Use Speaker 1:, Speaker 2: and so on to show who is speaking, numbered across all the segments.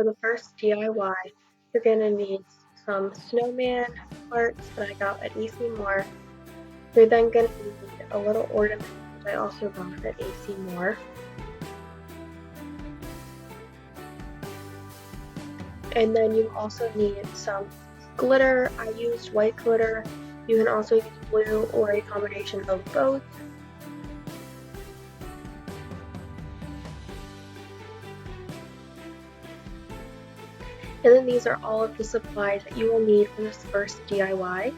Speaker 1: the first DIY, you're going to need some snowman parts that I got at AC Moore. You're then going to need a little ornament, which I also got at AC Moore. And then you also need some glitter. I used white glitter. You can also use blue or a combination of both. And then these are all of the supplies that you will need for this first DIY.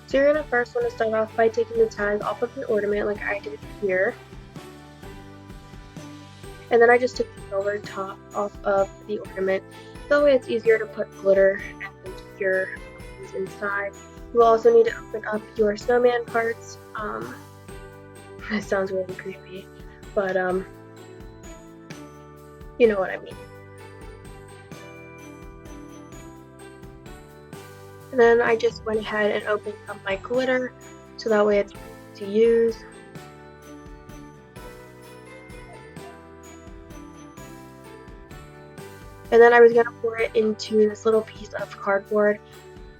Speaker 1: So you're going to first want to start off by taking the tag off of the ornament like I did here. And then I just took the silver top off of the ornament. That way it's easier to put glitter and your things inside. You will also need to open up your snowman parts. That sounds really creepy, but you know what I mean. And then I just went ahead and opened up my glitter, so that way it's easy to use. And then I was going to pour it into this little piece of cardboard,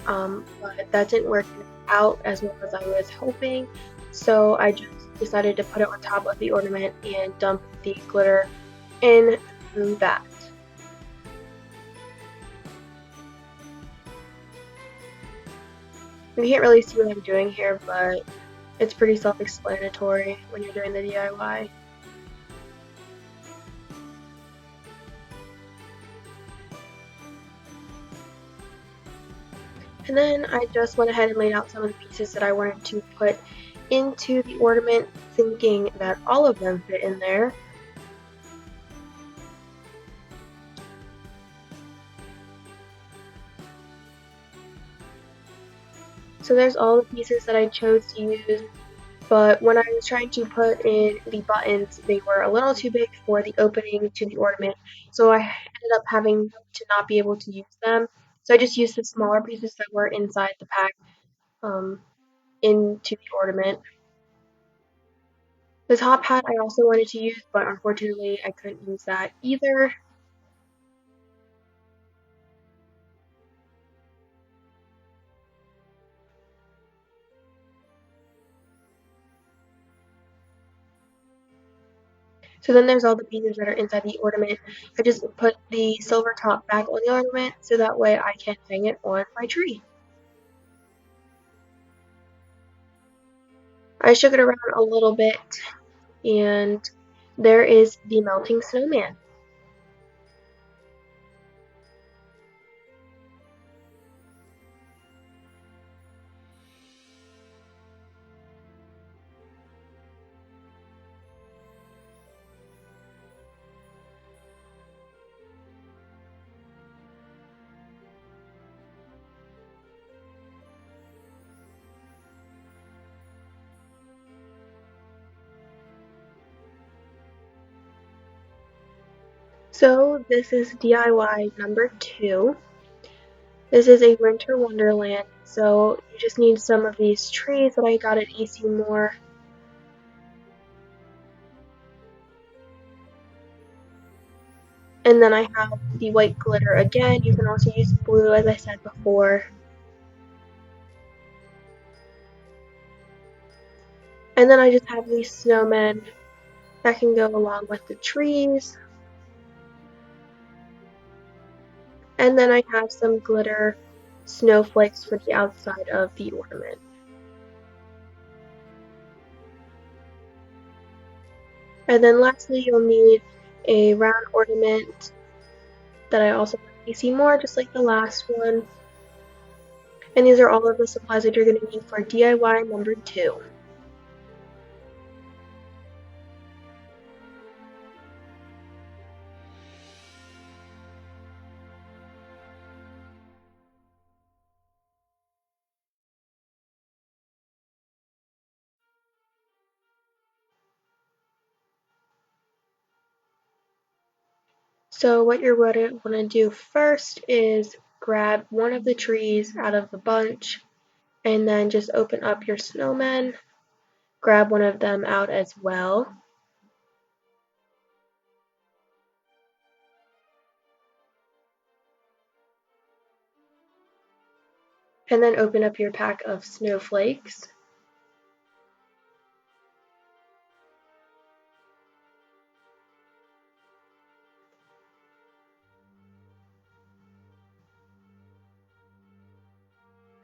Speaker 1: but that didn't work out as well as I was hoping. So I just decided to put it on top of the ornament and dump the glitter in that. You can't really see what I'm doing here, but it's pretty self-explanatory when you're doing the DIY. And then I just went ahead and laid out some of the pieces that I wanted to put into the ornament, thinking that all of them fit in there. So there's all the pieces that I chose to use, but when I was trying to put in the buttons, they were a little too big for the opening to the ornament, so I ended up having to not be able to use them. So I just used the smaller pieces that were inside the pack into the ornament. The top hat I also wanted to use, but unfortunately I couldn't use that either. So then there's all the pieces that are inside the ornament. I just put the silver top back on the ornament so that way I can hang it on my tree. I shook it around a little bit and there is the melting snowman. So this is DIY number 2. This is a winter wonderland. So you just need some of these trees that I got at AC Moore. And then I have the white glitter again. You can also use blue as I said before. And then I just have these snowmen that can go along with the trees. And then I have some glitter snowflakes for the outside of the ornament. And then lastly, you'll need a round ornament that I also see more, just like the last one. And these are all of the supplies that you're going to need for DIY number 2. So what you're going to want to do first is grab one of the trees out of the bunch and then just open up your snowman. grab one of them out as well. And then open up your pack of snowflakes.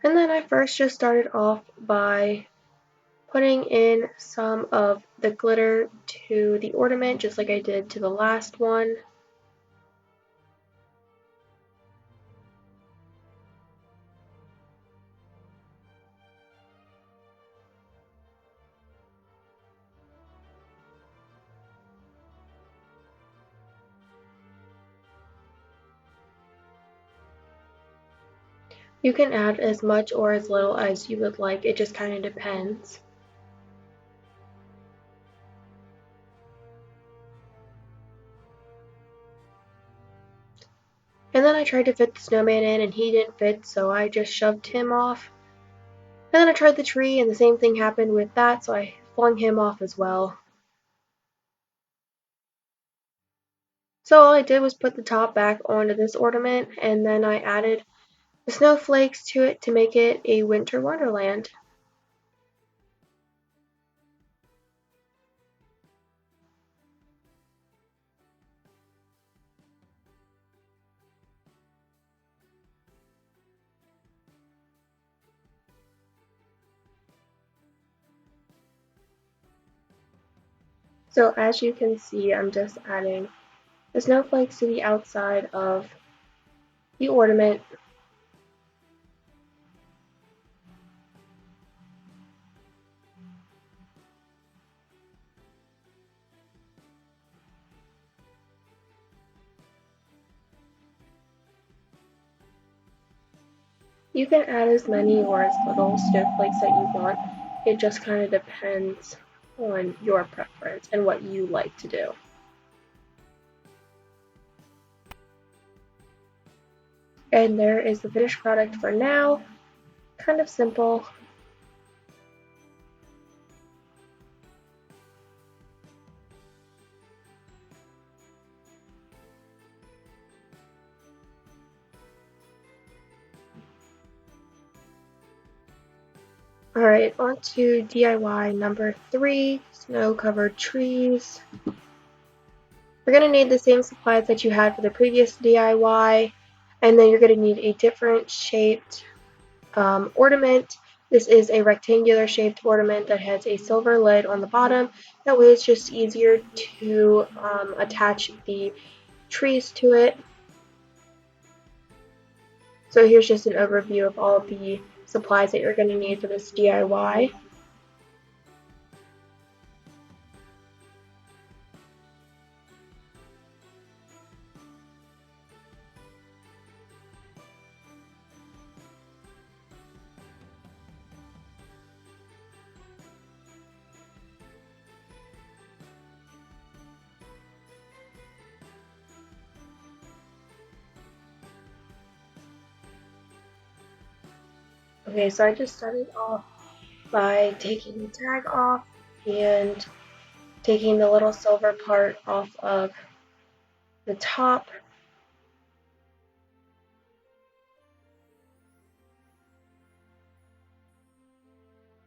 Speaker 1: And then I first just started off by putting in some of the glitter to the ornament, just like I did to the last one. You can add as much or as little as you would like, it just kind of depends. And then I tried to fit the snowman in and he didn't fit, so I just shoved him off. And then I tried the tree and the same thing happened with that, so I flung him off as well. So all I did was put the top back onto this ornament and then I added the snowflakes to it to make it a winter wonderland. So as you can see, I'm just adding the snowflakes to the outside of the ornament. You can add as many or as little snowflakes that you want. It just kind of depends on your preference and what you like to do. And there is the finished product for now. Kind of simple. Alright, on to DIY number 3, snow-covered trees. You're going to need the same supplies that you had for the previous DIY, and then you're going to need a different shaped ornament. This is a rectangular shaped ornament that has a silver lid on the bottom. That way it's just easier to attach the trees to it. So here's just an overview of all of the supplies that you're going to need for this DIY. Okay, so I just started off by taking the tag off and taking the little silver part off of the top.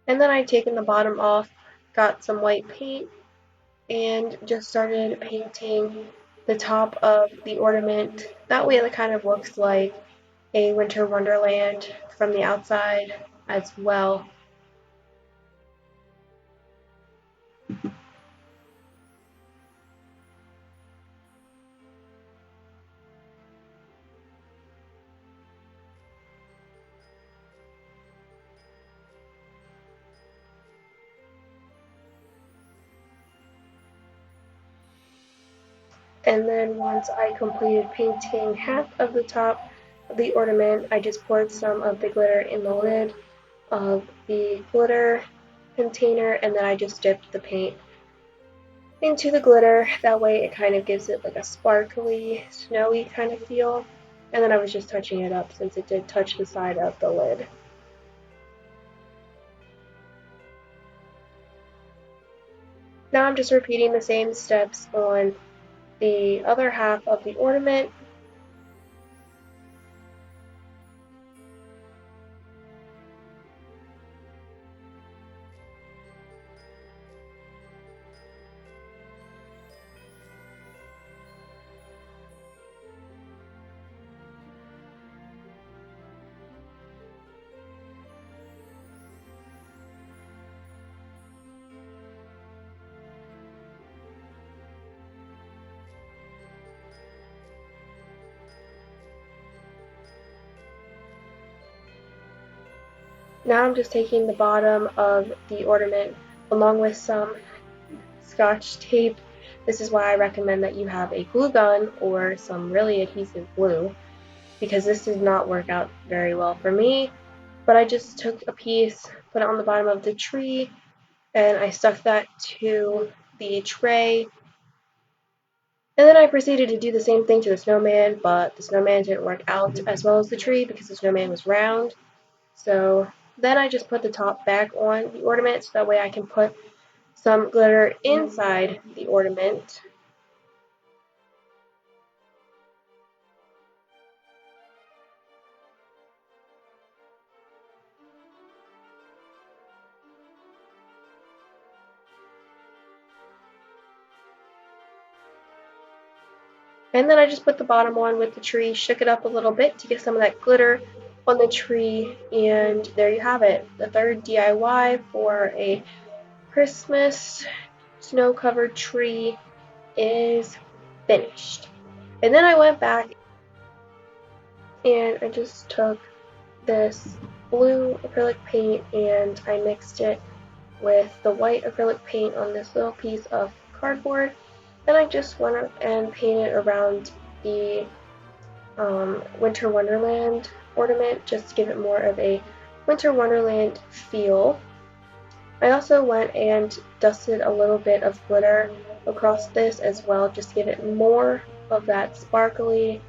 Speaker 1: And then I'd taken the bottom off, got some white paint, and just started painting the top of the ornament. That way it kind of looks like a winter wonderland from the outside as well. And then once I completed painting half of the top of the ornament, I just poured some of the glitter in the lid of the glitter container, and then I just dipped the paint into the glitter. That way it kind of gives it like a sparkly, snowy kind of feel. And then I was just touching it up since it did touch the side of the lid. Now I'm just repeating the same steps on the other half of the ornament. Now I'm just taking the bottom of the ornament along with some Scotch tape. This is why I recommend that you have a glue gun or some really adhesive glue, because this did not work out very well for me. But I just took a piece, put it on the bottom of the tree, and I stuck that to the tray. And then I proceeded to do the same thing to the snowman, but the snowman didn't work out as well as the tree because the snowman was round. So then I just put the top back on the ornament so that way I can put some glitter inside the ornament. And then I just put the bottom on with the tree, shook it up a little bit to get some of that glitter on the tree, and there you have it. The third DIY for a Christmas snow-covered tree is finished. And then I went back and I just took this blue acrylic paint and I mixed it with the white acrylic paint on this little piece of cardboard. Then I just went up and painted around the Winter Wonderland ornament just to give it more of a Winter Wonderland feel. I also went and dusted a little bit of glitter across this as well, just to give it more of that sparkly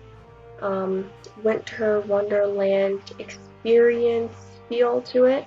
Speaker 1: Winter Wonderland experience feel to it.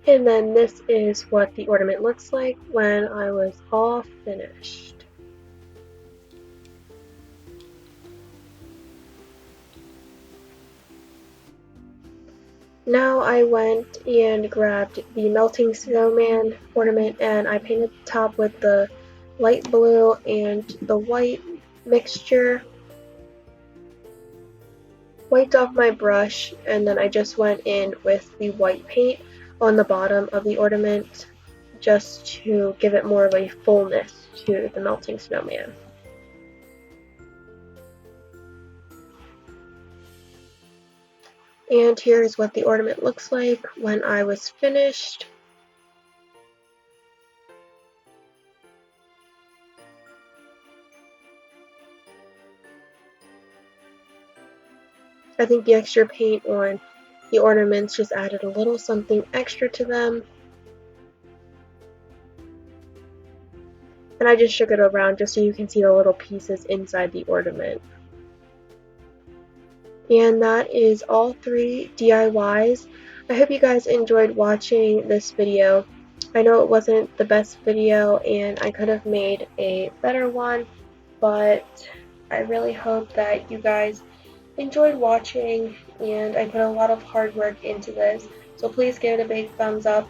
Speaker 1: And then this is what the ornament looks like when I was all finished. Now I went and grabbed the melting snowman ornament and I painted the top with the light blue and the white mixture. Wiped off my brush and then I just went in with the white paint on the bottom of the ornament just to give it more of a fullness to the melting snowman. And here is what the ornament looks like when I was finished. I think the extra paint on the ornaments just added a little something extra to them. And I just shook it around just so you can see the little pieces inside the ornament. And that is all 3 DIYs. I hope you guys enjoyed watching this video. I know it wasn't the best video and I could have made a better one, but I really hope that you guys enjoyed watching and I put a lot of hard work into this. So please give it a big thumbs up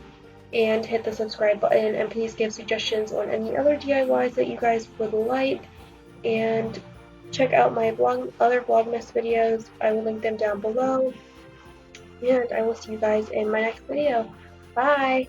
Speaker 1: and hit the subscribe button, and please give suggestions on any other DIYs that you guys would like, and check out my other Vlogmas videos. I will link them down below, and I will see you guys in my next video. Bye!